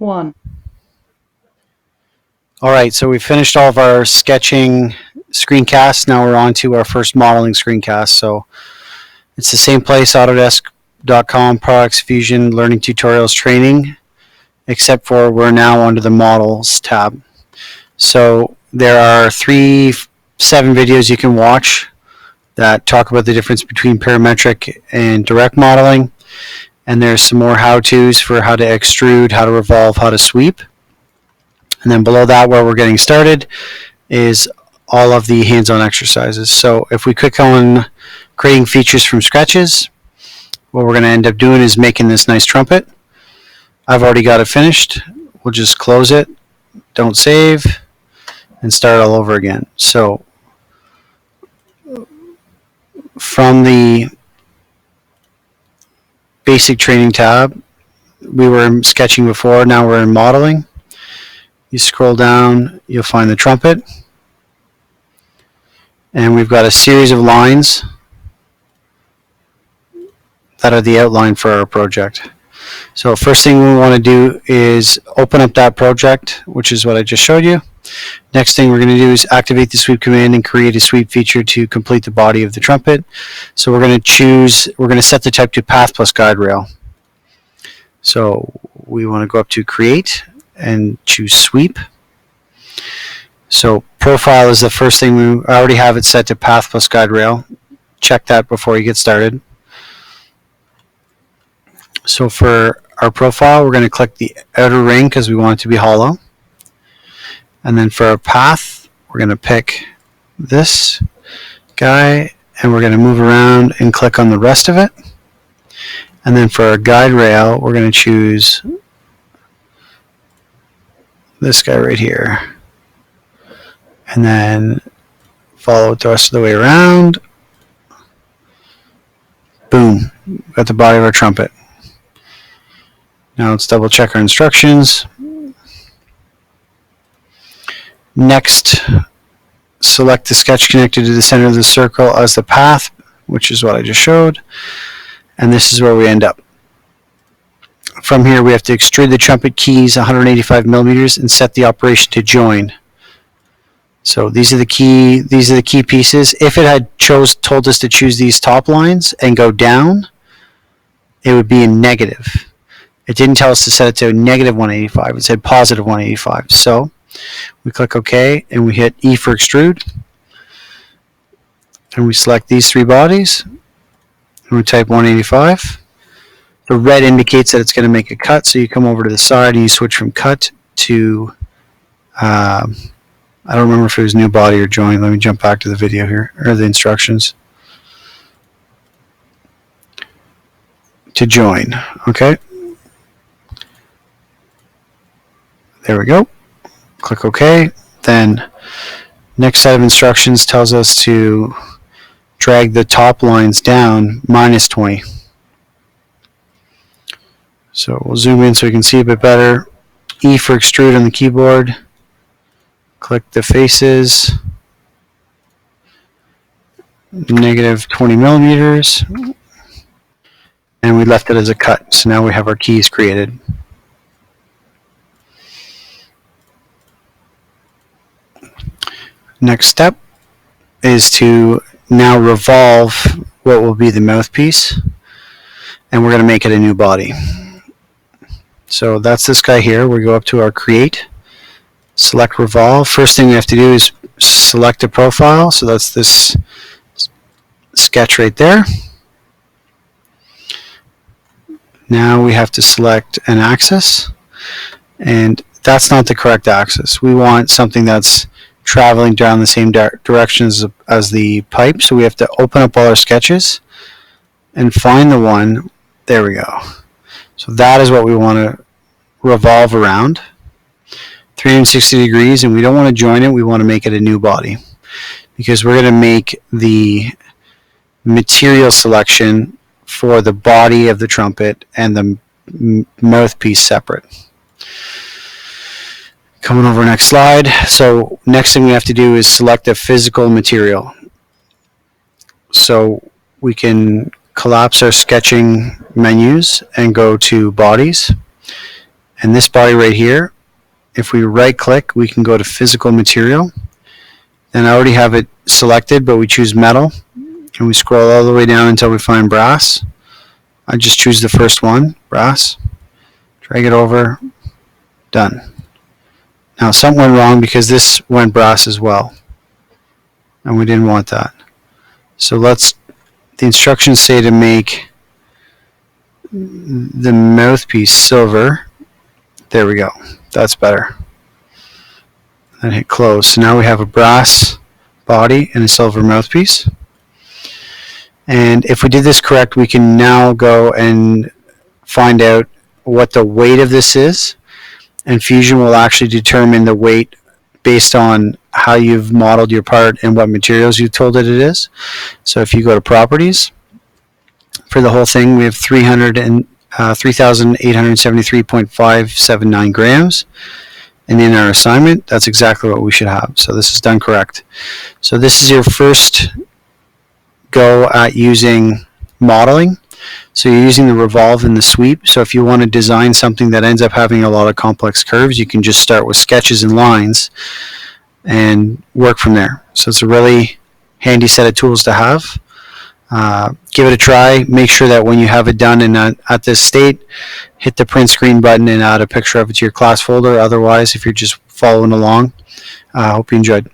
One. All right, so we finished all of our sketching screencasts. Now we're on to our first modeling screencast. So it's the same place, Autodesk.com, Products, Fusion, Learning Tutorials, Training, except for we're now under the Models tab. So there are 7 videos you can watch that talk about the difference between parametric and direct modeling. And there's some more how-tos for how to extrude, how to revolve, how to sweep. And then below that, where we're getting started, is all of the hands-on exercises. So if we click on creating features from sketches, what we're going to end up doing is making this nice trumpet. I've already got it finished. We'll just close it, don't save, and start all over again. So from the basic training tab, we were in sketching before, now we're in modeling. You scroll down, you'll find the trumpet. And we've got a series of lines that are the outline for our project. So first thing we want to do is open up that project, which is what I just showed you. Next thing we're going to do is activate the sweep command and create a sweep feature to complete the body of the trumpet. So we're going to set the type to path plus guide rail. So we want to go up to create and choose sweep. So profile is the first thing. I already have it set to path plus guide rail. Check that before you get started. So for our profile, we're going to click the outer ring because we want it to be hollow. And then for our path, we're going to pick this guy and we're going to move around and click on the rest of it. And then for our guide rail, we're going to choose this guy right here. And then follow it the rest of the way around. Boom. Got the body of our trumpet. Now let's double check our instructions. Next, select the sketch connected to the center of the circle as the path, which is what I just showed. And this is where we end up. From here, we have to extrude the trumpet keys 185 millimeters and set the operation to join. So these are the key pieces. If it had told us to choose these top lines and go down, it would be in negative. It didn't tell us to set it to negative 185. It said positive 185. So we click OK and we hit E for extrude. And we select these 3 bodies. And we type 185. The red indicates that it's going to make a cut. So you come over to the side and you switch from cut to, I don't remember if it was new body or join. Let me jump back to the video here, or the instructions. To join, okay. There we go. Click OK. Then next set of instructions tells us to drag the top lines down -20. So we'll zoom in so we can see a bit better. E for extrude on the keyboard. Click the faces. Negative 20 millimeters. And we left it as a cut. So now we have our keys created. Next step is to now revolve what will be the mouthpiece. And we're going to make it a new body. So that's this guy here. We go up to our create, select revolve. First thing we have to do is select a profile. So that's this sketch right there. Now we have to select an axis, and that's not the correct axis. We want something that's traveling down the same direction as the pipe. So we have to open up all our sketches and find the one. There we go. So that is what we want to revolve around, 360 degrees, and we don't want to join it. We want to make it a new body because we're going to make the material selection for the body of the trumpet and the mouthpiece separate. Coming over next slide. So next thing we have to do is select a physical material. So we can collapse our sketching menus and go to bodies And this body right here, if we right click, we can go to physical material. And I already have it selected, but we choose metal. And we scroll all the way down until we find brass. I just choose the first one, brass. Drag it over, done. Now something went wrong because this went brass as well. And we didn't want that. So the instructions say to make the mouthpiece silver. There we go. That's better. Then hit close. So now we have a brass body and a silver mouthpiece. And if we did this correct, we can now go and find out what the weight of this is. And Fusion will actually determine the weight based on how you've modeled your part and what materials you told it is. So if you go to properties, for the whole thing, we have 3,873.579 grams. And in our assignment, that's exactly what we should have. So this is done correct. So this is your first go at using modeling. So you're using the revolve and the sweep. So if you want to design something that ends up having a lot of complex curves, you can just start with sketches and lines and work from there. So it's a really handy set of tools to have. Give it a try. Make sure that when you have it done and at this state, hit the print screen button and add a picture of it to your class folder. Otherwise, if you're just following along, I hope you enjoyed.